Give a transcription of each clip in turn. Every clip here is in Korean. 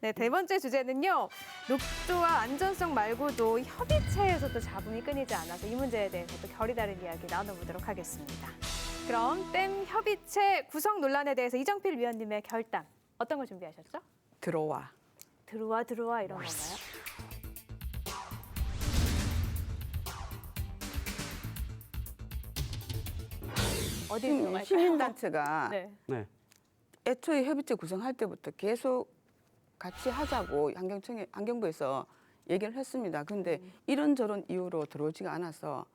네, 네 번째 주제는요. 녹조와 안전성 말고도 협의체에서도 잡음이 끊이지 않아서 이 문제에 대해서 또 결이 다른 이야기 나눠보도록 하겠습니다. 그럼 댐 협의체 구성 논란에 대해서 이정필 위원님의 결단 어떤 걸 준비하셨죠? 들어와. 들어와 이런 건가요? 어디 들어갈까요? 시민단체가 네. 네. 애초에 협의체 구성할 때부터 계속 같이 하자고 환경부에서 얘기를 했습니다. 근데 이런저런 이유로 들어오지가 않아서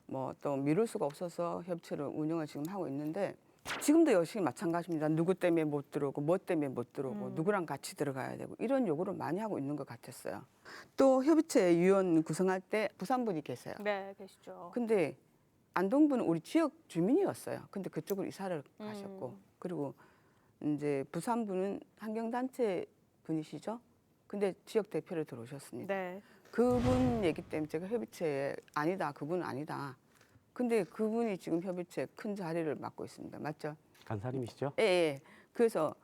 뭐 또 미룰 수가 없어서 협의체를 운영을 지금 하고 있는데 지금도 역시 마찬가지입니다. 누구 때문에 못 들어오고 뭐 때문에 못 들어오고 누구랑 같이 들어가야 되고 이런 요구를 많이 하고 있는 것 같았어요. 또 협의체 위원 구성할 때 부산분이 계세요. 네, 계시죠. 근데 안동분은 우리 지역 주민이었어요. 근데 그쪽으로 이사를 가셨고 그리고 이제 부산분은 환경단체 분이시죠. 근데 지역 대표로 들어오셨습니다. 네. 그분 얘기 때문에 제가 협의체에 아니다, 그분은 아니다. 근데 그분이 지금 협의체 큰 자리를 맡고 있습니다. 맞죠? 간사님이시죠? 예, 예. 그래서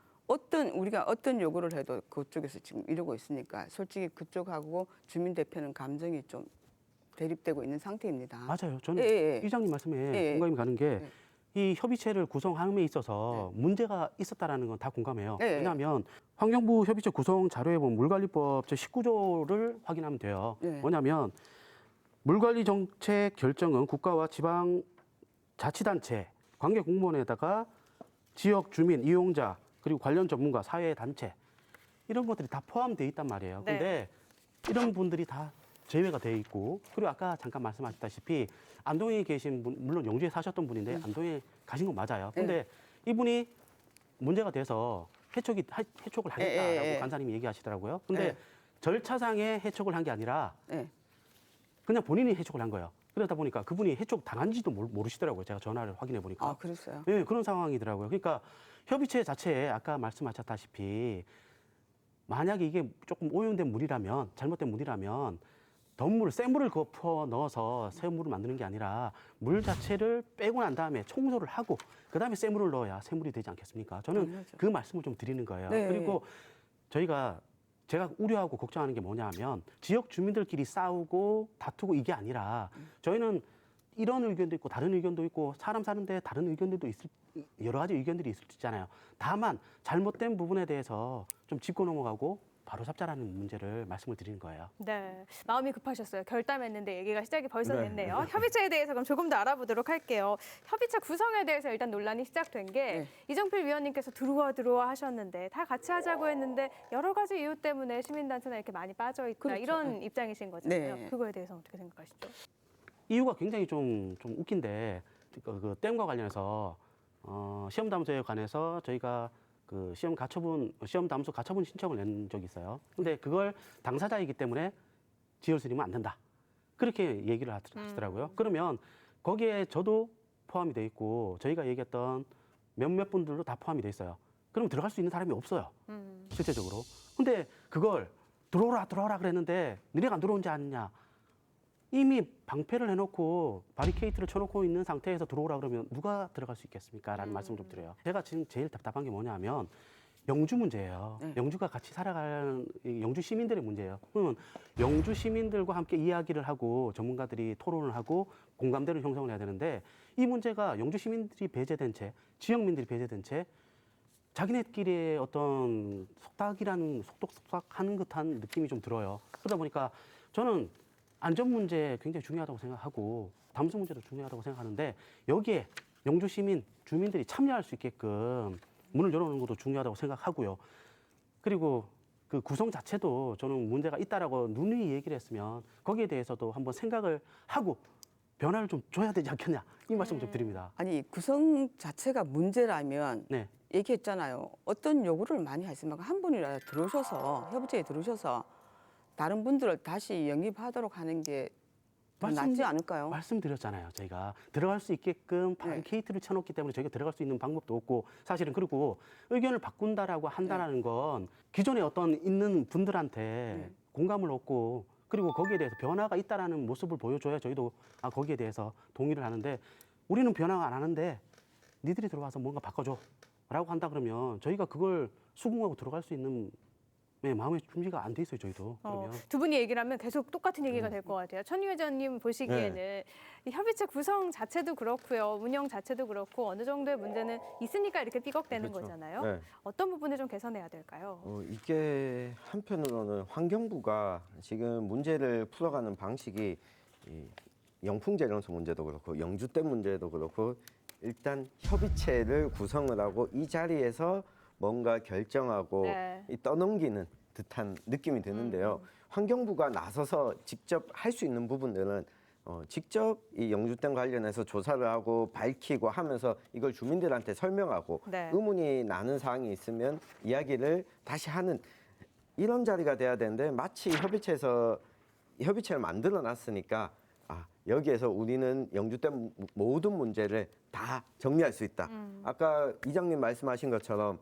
우리가 어떤 요구를 해도 그쪽에서 지금 이러고 있으니까 솔직히 그쪽하고 주민 대표는 감정이 좀 대립되고 있는 상태입니다. 맞아요. 저는 예, 예. 이장님 말씀에 예. 공감이 가는 게 예. 이 협의체를 구성함에 있어서 문제가 있었다라는 건 다 공감해요. 예. 왜냐하면 환경부 협의체 구성 자료에 보면 물관리법 제19조를 확인하면 돼요. 예. 뭐냐면 물관리 정책 결정은 국가와 지방 자치단체, 관계 공무원에다가 지역 주민, 이용자, 그리고 관련 전문가, 사회 단체 이런 것들이 다 포함되어 있단 말이에요. 네. 근데 이런 분들이 다 제외가 돼 있고 그리고 아까 잠깐 말씀하셨다시피 안동에 계신 분, 물론 영주에 사셨던 분인데 안동에 가신 건 맞아요. 근데 이분이 문제가 돼서 해촉을 하겠다라고 예. 간사님이 얘기하시더라고요. 근데 예. 절차상에 해촉을 한 게 아니라 예. 그냥 본인이 해촉을 한 거예요. 그러다 보니까 그분이 해촉 당한지도 모르시더라고요. 제가 전화를 확인해 보니까. 아, 그랬어요? 네, 그런 상황이더라고요. 그러니까 협의체 자체에 아까 말씀하셨다시피 만약에 이게 조금 오염된 물이라면, 잘못된 물이라면 센 물을 거푸어 넣어서 새 물을 만드는 게 아니라 물 자체를 빼고 난 다음에 청소를 하고 그다음에 새 물을 넣어야 새 물이 되지 않겠습니까? 저는 당연하죠. 그 말씀을 좀 드리는 거예요. 네. 그리고 제가 우려하고 걱정하는 게 뭐냐면 지역 주민들끼리 싸우고 다투고 이게 아니라 저희는 이런 의견도 있고 다른 의견도 있고 사람 사는데 다른 의견들도 여러 가지 의견들이 있을 수 있잖아요. 다만 잘못된 부분에 대해서 좀 짚고 넘어가고 바로 잡자라는 문제를 말씀을 드리는 거예요. 네, 마음이 급하셨어요. 결담했는데 얘기가 시작이 벌써 네. 됐네요. 협의체에 대해서 그럼 조금 더 알아보도록 할게요. 협의체 구성에 대해서 일단 논란이 시작된 게 네. 이정필 위원님께서 들어와 하셨는데 다 같이 하자고 했는데 여러 가지 이유 때문에 시민단체나 이렇게 많이 빠져있다 그렇죠. 이런 입장이신 거잖아요. 네. 그거에 대해서 어떻게 생각하시죠? 이유가 굉장히 좀 웃긴데 그 댐과 관련해서 시험 담소에 관해서 저희가 그 시험 담소 가처분 신청을 낸 적이 있어요. 근데 그걸 당사자이기 때문에 지열 수리면 안 된다. 그렇게 얘기를 하시더라고요. 그러면 거기에 저도 포함이 돼 있고 저희가 얘기했던 몇몇 분들도 다 포함이 돼 있어요. 그럼 들어갈 수 있는 사람이 없어요. 실제적으로. 근데 그걸 들어오라 그랬는데 너네가 안 들어온지 않냐. 이미 방패를 해놓고 바리케이트를 쳐놓고 있는 상태에서 들어오라 그러면 누가 들어갈 수 있겠습니까? 라는 말씀을 좀 드려요. 제가 지금 제일 답답한 게 뭐냐면 영주 문제예요. 영주가 같이 살아가는 영주 시민들의 문제예요. 그러면 영주 시민들과 함께 이야기를 하고 전문가들이 토론을 하고 공감대를 형성을 해야 되는데 이 문제가 영주 시민들이 배제된 채, 지역민들이 배제된 채 자기네끼리의 어떤 속닥하는 듯한 느낌이 좀 들어요. 그러다 보니까 저는 안전 문제 굉장히 중요하다고 생각하고 담수 문제도 중요하다고 생각하는데 여기에 영주 시민, 주민들이 참여할 수 있게끔 문을 열어놓는 것도 중요하다고 생각하고요. 그리고 그 구성 자체도 저는 문제가 있다라고 누누이 얘기를 했으면 거기에 대해서도 한번 생각을 하고 변화를 좀 줘야 되지 않겠냐 이 말씀 좀 드립니다. 아니, 구성 자체가 문제라면 네. 얘기했잖아요. 어떤 요구를 많이 했으면 한 분이라도 들어오셔서 협의체에 들어오셔서 다른 분들을 다시 영입하도록 하는 게 더 낫지 않을까요? 말씀드렸잖아요. 저희가 들어갈 수 있게끔 바리케이트를 쳐놓기 때문에 저희가 들어갈 수 있는 방법도 없고 사실은 그리고 의견을 바꾼다라고 한다는 건 기존에 어떤 있는 분들한테 공감을 얻고 그리고 거기에 대해서 변화가 있다라는 모습을 보여줘야 저희도 거기에 대해서 동의를 하는데 우리는 변화가 안 하는데 니들이 들어와서 뭔가 바꿔줘 라고 한다 그러면 저희가 그걸 수긍하고 들어갈 수 있는 네, 마음의 준비가 안 돼 있어요, 저희도. 그러면 두 분이 얘기를 하면 계속 똑같은 얘기가 될 것 같아요. 천 위원장님 보시기에는 이 협의체 구성 자체도 그렇고요, 운영 자체도 그렇고 어느 정도의 문제는 있으니까 이렇게 삐걱대는 그렇죠. 거잖아요. 네. 어떤 부분을 좀 개선해야 될까요? 이게 한편으로는 환경부가 지금 문제를 풀어가는 방식이 이 영풍재련소 문제도 그렇고 영주댐 문제도 그렇고 일단 협의체를 구성을 하고 이 자리에서 뭔가 결정하고 네. 이 떠넘기는 듯한 느낌이 드는데요. 환경부가 나서서 직접 할 수 있는 부분들은 직접 이 영주댐 관련해서 조사를 하고 밝히고 하면서 이걸 주민들한테 설명하고 네. 의문이 나는 사항이 있으면 이야기를 다시 하는 이런 자리가 돼야 되는데 마치 협의체를 만들어 놨으니까 여기에서 우리는 영주댐 모든 문제를 다 정리할 수 있다. 아까 이장님 말씀하신 것처럼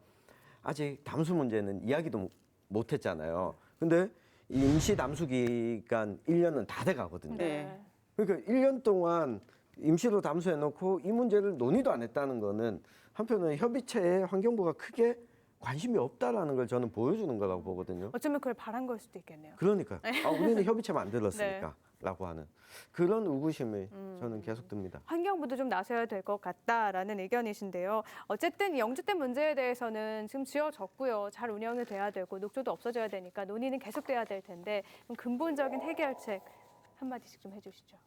아직 담수 문제는 이야기도 못 했잖아요. 근데 이 임시 담수 기간 1년은 다 돼 가거든요. 네. 그러니까 1년 동안 임시로 담수해 놓고 이 문제를 논의도 안 했다는 거는 한편으로는 협의체에 환경부가 크게 관심이 없다라는 걸 저는 보여주는 거라고 보거든요. 어쩌면 그걸 바란 걸 수도 있겠네요. 그러니까요. 우리는 협의체 만들었으니까 라고 하는 그런 의구심이 저는 계속 듭니다. 환경부도 좀 나서야 될 것 같다라는 의견이신데요. 어쨌든 영주댐 문제에 대해서는 지금 지어졌고요. 잘 운영이 돼야 되고 녹조도 없어져야 되니까 논의는 계속돼야 될 텐데 좀 근본적인 해결책 한마디씩 좀 해주시죠.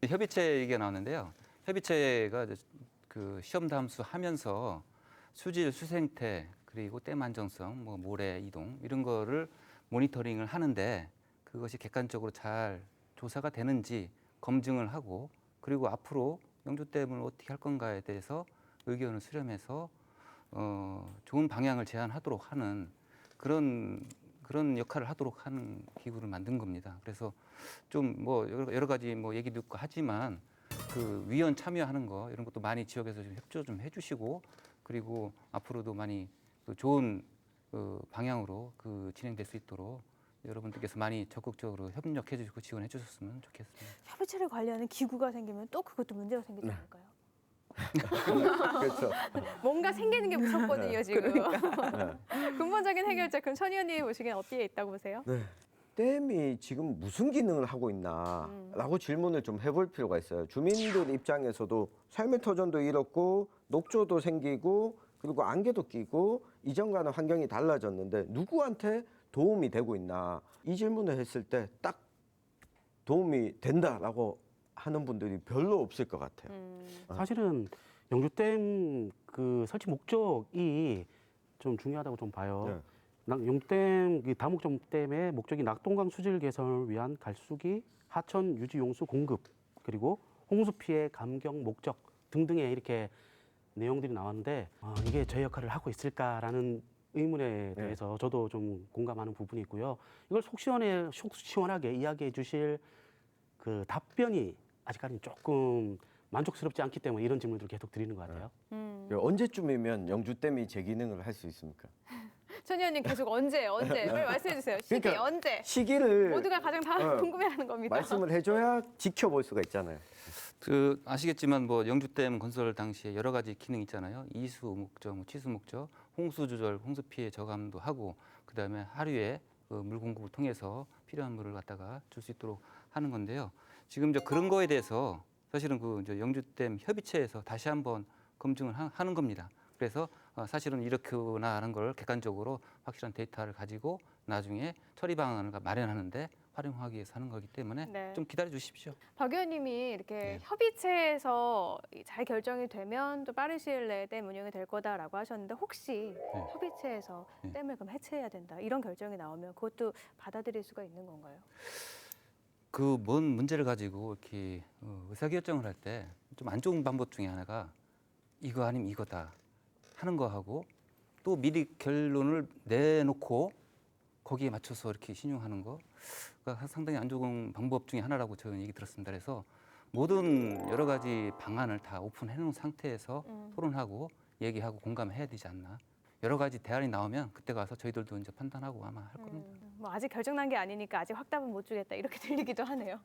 협의체 얘기가 나왔는데요. 협의체가 이제 그 시험 담수 하면서 수질 수생태 그리고 댐 안정성, 뭐 모래 이동 이런 거를 모니터링을 하는데 그것이 객관적으로 잘 조사가 되는지 검증을 하고 그리고 앞으로 영주댐을 어떻게 할 건가에 대해서 의견을 수렴해서 좋은 방향을 제안하도록 하는 그런 역할을 하도록 하는 기구를 만든 겁니다. 그래서 좀 뭐 여러 가지 뭐 얘기도 있고 하지만 그 위원 참여하는 거 이런 것도 많이 지역에서 좀 협조 좀 해주시고 그리고 앞으로도 많이 그 좋은 방향으로 그 진행될 수 있도록 여러분들께서 많이 적극적으로 협력해 주시고 지원해 주셨으면 좋겠습니다. 협의체를 관리하는 기구가 생기면 또 그것도 문제가 생기지 않을까요? 그렇죠. 뭔가 생기는 게 무섭거든요, 지금. 근본적인 해결책 그럼 천 의원님이 보시기엔 어디에 있다고 보세요? 네. 댐이 지금 무슨 기능을 하고 있나라고 질문을 좀 해볼 필요가 있어요. 주민들 입장에서도 삶의 터전도 잃었고 녹조도 생기고 그리고 안개도 끼고 이전과는 환경이 달라졌는데 누구한테 도움이 되고 있나 이 질문을 했을 때 딱 도움이 된다라고 하는 분들이 별로 없을 것 같아요. 사실은 영주댐 그 설치 목적이 좀 중요하다고 좀 봐요. 영주댐 그 다목적댐의 목적이 낙동강 수질 개선을 위한 갈수기, 하천 유지 용수 공급 그리고 홍수 피해 감경 목적 등등의 이렇게 내용들이 나왔는데 이게 제 역할을 하고 있을까라는 의문에 대해서 저도 좀 공감하는 부분이 있고요. 이걸 속 시원하게 이야기해 주실 그 답변이 아직까지는 조금 만족스럽지 않기 때문에 이런 질문들을 계속 드리는 것 같아요. 언제쯤이면 영주댐이 제 기능을 할 수 있습니까? 천 의원님 계속 언제 빨리 말씀해 주세요. 시기 그러니까 언제? 시기를 모두가 가장 다 궁금해하는 겁니다. 말씀을 해줘야 지켜볼 수가 있잖아요. 그 아시겠지만 뭐 영주댐 건설 당시에 여러 가지 기능이 있잖아요. 이수 목적, 뭐 취수 목적, 홍수 조절, 홍수 피해 저감도 하고 그다음에 하류에 그 물 공급을 통해서 필요한 물을 갖다가 줄 수 있도록 하는 건데요. 지금 그런 거에 대해서 사실은 그 이제 영주댐 협의체에서 다시 한번 검증을 하는 겁니다. 그래서 사실은 이렇게나 하는 걸 객관적으로 확실한 데이터를 가지고 나중에 처리 방안을 마련하는데 활용하기 위해서 하는 거기 때문에 네. 좀 기다려 주십시오. 박 의원님이 이렇게 협의체에서 잘 결정이 되면 또 빠른 시일 내에 댐 운영이 될 거다라고 하셨는데 혹시 협의체에서 댐을 그럼 해체해야 된다 이런 결정이 나오면 그것도 받아들일 수가 있는 건가요? 그 뭔 문제를 가지고 이렇게 의사결정을 할 때 좀 안 좋은 방법 중에 하나가 이거 아니면 이거다 하는 거하고 또 미리 결론을 내놓고 거기에 맞춰서 이렇게 신용하는 거가 상당히 안 좋은 방법 중에 하나라고 저는 얘기 들었습니다. 그래서 모든 여러 가지 방안을 다 오픈해 놓은 상태에서 토론하고 얘기하고 공감해야 되지 않나. 여러 가지 대안이 나오면 그때 가서 저희들도 이제 판단하고 아마 할 겁니다. 뭐 아직 결정난 게 아니니까 아직 확답은 못 주겠다 이렇게 들리기도 하네요.